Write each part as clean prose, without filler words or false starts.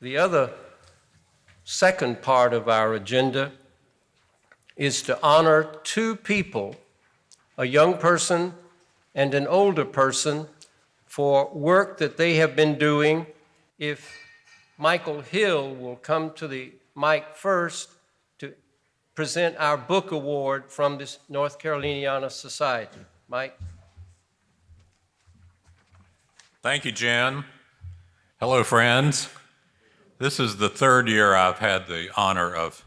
The other second part of our agenda is to honor two people, a young person and an older person, for work that they have been doing. If Michael Hill will come to the mic first to present our book award from this North Caroliniana Society. Mike. Thank you, Jen. Hello, friends. This is the third year I've had the honor of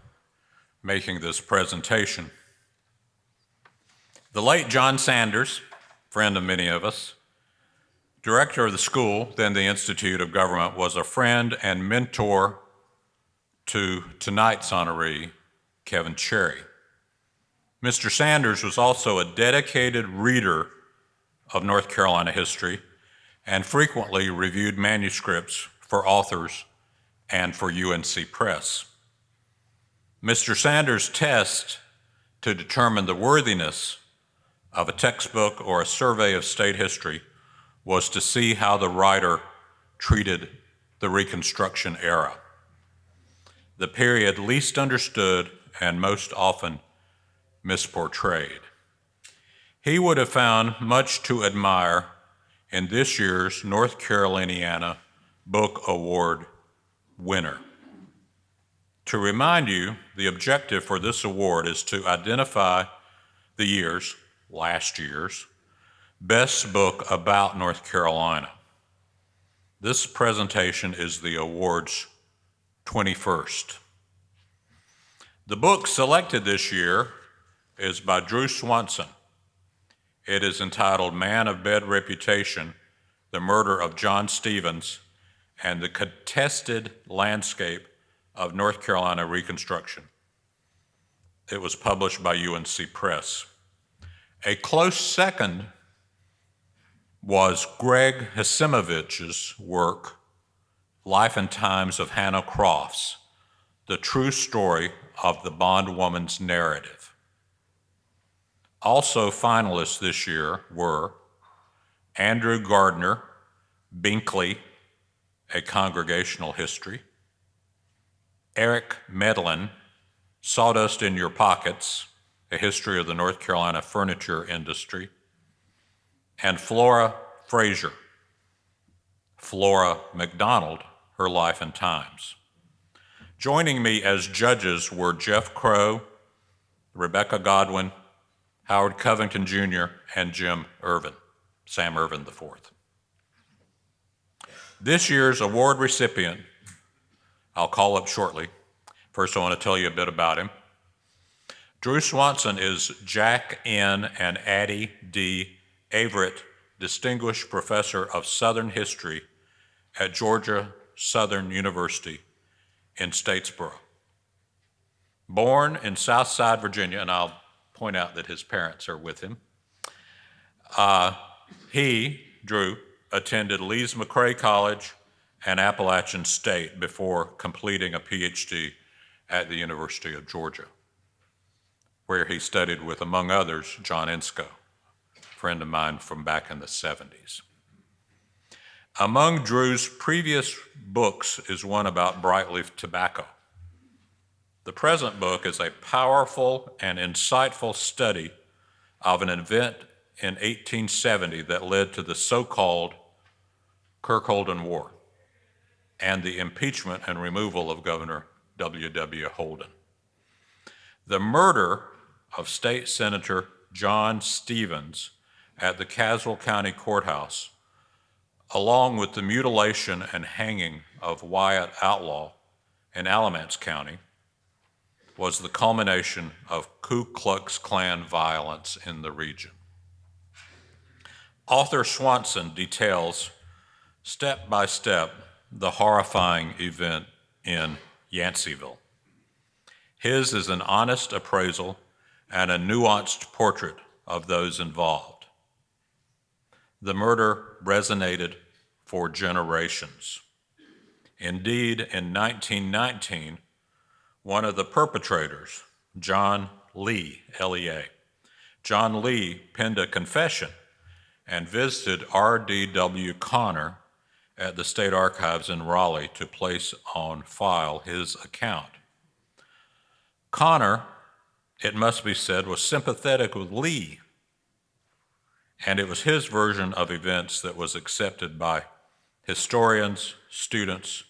making this presentation. The late John Sanders, friend of many of us, director of the school, then the Institute of Government, was a friend and mentor to tonight's honoree, Kevin Cherry. Mr. Sanders was also a dedicated reader of North Carolina history and frequently reviewed manuscripts for authors and for UNC Press. Mr. Sanders' test to determine the worthiness of a textbook or a survey of state history was to see how the writer treated the Reconstruction era, the period least understood and most often misportrayed. He would have found much to admire in this year's North Caroliniana Book Award winner. To remind you, the objective for this award is to identify the last year's, best book about North Carolina. This presentation is the award's 21st. The book selected this year is by Drew Swanson. It is entitled Man of Bad Reputation, The Murder of John Stevens and the Contested Landscape of North Carolina Reconstruction. It was published by UNC Press. A close second was Greg Hasimovich's work, Life and Times of Hannah Crofts, the true story of the bondwoman's narrative. Also finalists this year were Andrew Gardner, Binkley, A Congregational History, Eric Medlin, Sawdust in Your Pockets, A History of the North Carolina Furniture Industry, and Flora Frazier, Flora McDonald, Her Life and Times. Joining me as judges were Jeff Crow, Rebecca Godwin, Howard Covington Jr., and Sam Irvin IV. This year's award recipient, I'll call up shortly. First, I want to tell you a bit about him. Drew Swanson is Jack N. and Addie D. Averett Distinguished Professor of Southern History at Georgia Southern University in Statesboro. Born in Southside, Virginia, and I'll point out that his parents are with him. Drew, attended Lees McRae College and Appalachian State before completing a PhD at the University of Georgia, where he studied with, among others, John Ensko, a friend of mine from back in the 70s. Among Drew's previous books is one about broadleaf tobacco. The present book is a powerful and insightful study of an event in 1870 that led to the so-called Kirk-Holden War and the impeachment and removal of Governor W.W. Holden. The murder of State Senator John Stevens at the Caswell County Courthouse, along with the mutilation and hanging of Wyatt Outlaw in Alamance County, was the culmination of Ku Klux Klan violence in the region. Author Swanson details step by step the horrifying event in Yanceyville. His is an honest appraisal and a nuanced portrait of those involved. The murder resonated for generations. Indeed, in 1919, one of the perpetrators, John Lee, L-E-A, John Lee penned a confession and visited R.D.W. Connor at the State Archives in Raleigh to place on file his account. Connor, it must be said, was sympathetic with Lee, and it was his version of events that was accepted by historians, students,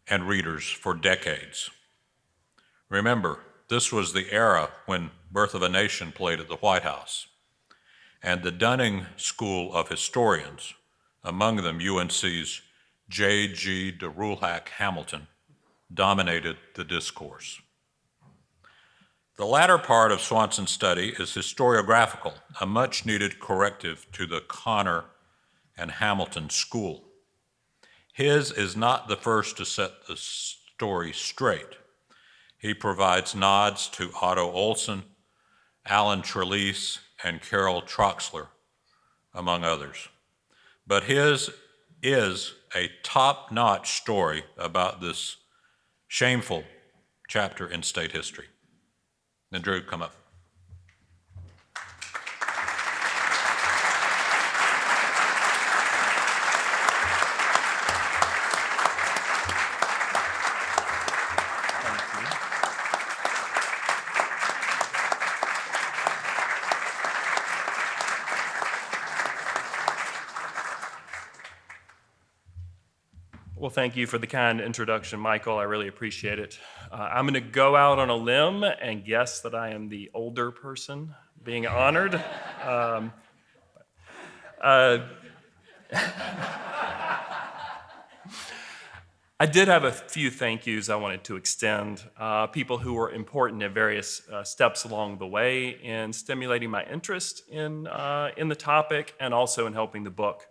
and readers for decades. Remember, this was the era when Birth of a Nation played at the White House, and the Dunning School of Historians, among them UNC's J.G. DeRulhack Hamilton, dominated the discourse. The latter part of Swanson's study is historiographical, a much-needed corrective to the Connor and Hamilton school. His is not the first to set the story straight. He provides nods to Otto Olson, Alan Trelease, and Carol Troxler, among others. But his is a top-notch story about this shameful chapter in state history. Then Drew, come up. Well, thank you for the kind introduction, Michael. I really appreciate it. I'm going to go out on a limb and guess that I am the older person being honored. I did have a few thank yous I wanted to extend. People who were important at various steps along the way in stimulating my interest in the topic and also in helping the book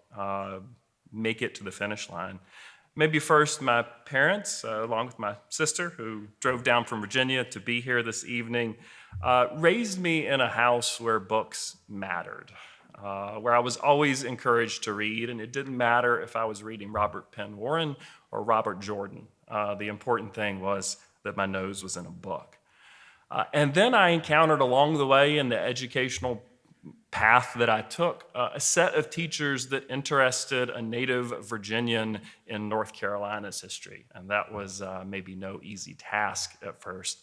make it to the finish line. Maybe first my parents, along with my sister, who drove down from Virginia to be here this evening, raised me in a house where books mattered, where I was always encouraged to read, and it didn't matter if I was reading Robert Penn Warren or Robert Jordan. The important thing was that my nose was in a book. And then I encountered along the way in the educational path that I took, a set of teachers that interested a native Virginian in North Carolina's history. And that was maybe no easy task at first.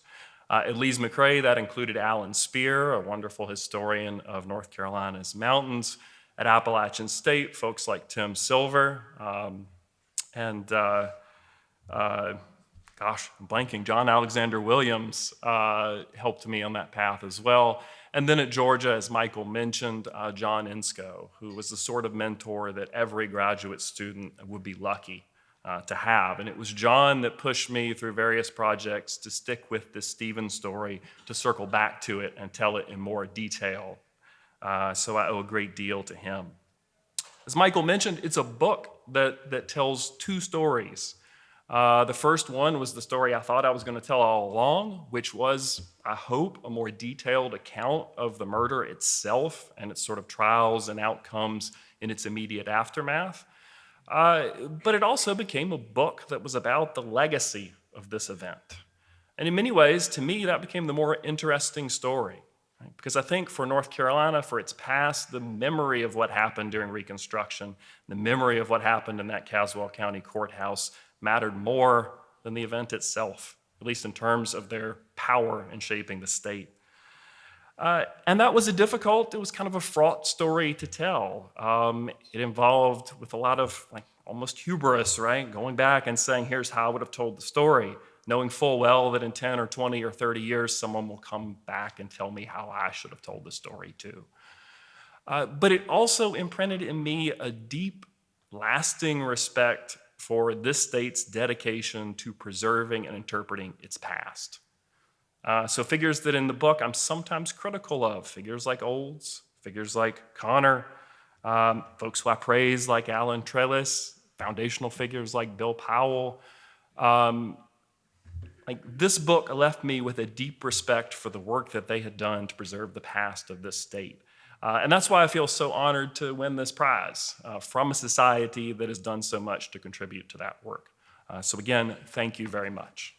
At Lees McRae, that included Alan Spear, a wonderful historian of North Carolina's mountains. At Appalachian State, folks like Tim Silver, I'm blanking, John Alexander Williams helped me on that path as well. And then at Georgia, as Michael mentioned, John Inscoe, who was the sort of mentor that every graduate student would be lucky to have. And it was John that pushed me through various projects to stick with this Stephen story, to circle back to it and tell it in more detail. So I owe a great deal to him. As Michael mentioned, it's a book that tells two stories. The first one was the story I thought I was going to tell all along, which was, I hope, a more detailed account of the murder itself and its sort of trials and outcomes in its immediate aftermath. But it also became a book that was about the legacy of this event. And in many ways, to me, that became the more interesting story. Right? Because I think for North Carolina, for its past, the memory of what happened during Reconstruction, the memory of what happened in that Caswell County courthouse mattered more than the event itself, at least in terms of their power in shaping the state. And that was it was kind of a fraught story to tell. It involved with a lot of almost hubris, right? Going back and saying, here's how I would have told the story, knowing full well that in 10 or 20 or 30 years, someone will come back and tell me how I should have told the story too. But it also imprinted in me a deep, lasting respect for this state's dedication to preserving and interpreting its past. So figures that in the book I'm sometimes critical of, figures like Olds, figures like Connor, folks who I praise like Alan Trelease, foundational figures like Bill Powell. This book left me with a deep respect for the work that they had done to preserve the past of this state. And that's why I feel so honored to win this prize from a society that has done so much to contribute to that work. So again, thank you very much.